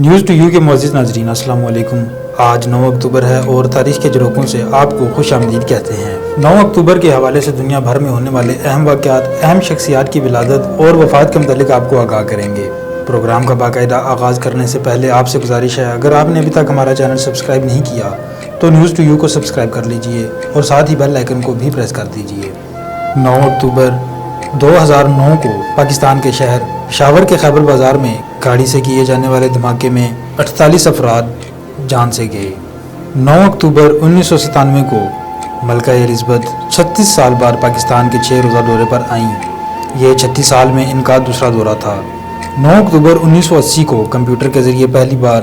News to you کے معزز ناظرین السلام علیکم۔ آج 9 اکتوبر ہے اور تاریخ کے جھروکوں سے آپ کو خوش آمدید کہتے ہیں۔ 9 اکتوبر کے حوالے سے دنیا بھر میں ہونے والے اہم واقعات، اہم شخصیات کی ولادت اور وفات کے متعلق آپ کو آگاہ کریں گے۔ پروگرام کا باقاعدہ آغاز کرنے سے پہلے آپ سے گزارش ہے، اگر آپ نے ابھی تک ہمارا چینل سبسکرائب نہیں کیا تو نیوز ٹو یو کو سبسکرائب کر لیجئے اور ساتھ ہی بیل آئیکن کو بھی پریس کر دیجئے۔ 9 اکتوبر 2009 کو پاکستان کے شہر پشاور کے خیبر بازار میں گاڑی سے کیے جانے والے دھماکے میں 48 افراد جان سے گئے۔ 9 اکتوبر 1997 کو ملکہ الزبتھ 36 سال بعد پاکستان کے 6 روزہ دورے پر آئیں۔ یہ 36 سال میں ان کا دوسرا دورہ تھا۔ 9 اکتوبر 1980 کو کمپیوٹر کے ذریعے پہلی بار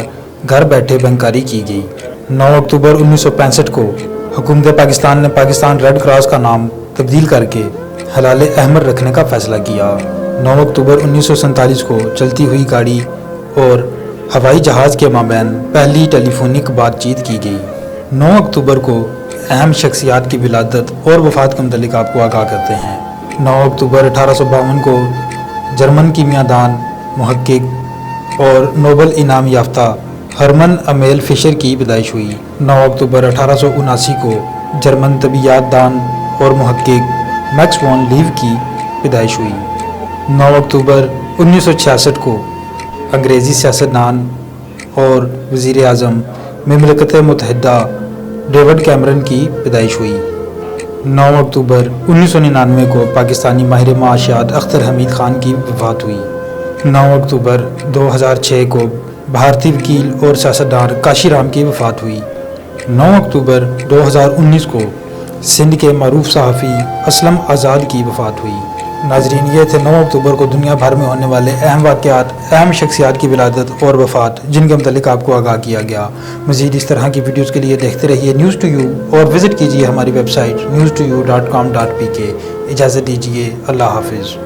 گھر بیٹھے بینکاری کی گئی۔ 9 اکتوبر 1965 کو حکومت پاکستان نے پاکستان ریڈ کراس کا نام تبدیل کر کے ہلال احمر رکھنے کا فیصلہ کیا۔ 9 اکتوبر 1947 کو چلتی ہوئی گاڑی اور ہوائی جہاز کے مابین پہلی ٹیلی فونک بات چیت کی گئی۔ 9 اکتوبر کو اہم شخصیات کی ولادت اور وفات کے متعلق آپ کو آگاہ کرتے ہیں۔ 9 اکتوبر 1852 کو جرمن کیمیاء دان، محقق اور نوبل انعام یافتہ ہرمن امیل فشر کی پیدائش ہوئی۔ 9 اکتوبر 1879 کو جرمن طبیعیات دان اور محقق میکس وان لیو کی پیدائش ہوئی۔ 9 اکتوبر 1966 کو انگریزی سیاستدان اور وزیر اعظم مملکت متحدہ ڈیوڈ کیمرن کی پیدائش ہوئی۔ 9 اکتوبر 1999 کو پاکستانی ماہر معاشیات اختر حمید خان کی وفات ہوئی۔ 9 اکتوبر 2006 کو بھارتی وکیل اور سیاستدان کاشی رام کی وفات ہوئی۔ 9 اکتوبر 2019 کو سندھ کے معروف صحافی اسلم آزاد کی وفات ہوئی۔ ناظرین، یہ تھے 9 اکتوبر کو دنیا بھر میں ہونے والے اہم واقعات، اہم شخصیات کی ولادت اور وفات جن کے متعلق آپ کو آگاہ کیا گیا۔ مزید اس طرح کی ویڈیوز کے لیے دیکھتے رہیے نیوز ٹو یو اور وزٹ کیجیے ہماری ویب سائٹ news2u.com.pk۔ اجازت دیجیے، اللہ حافظ۔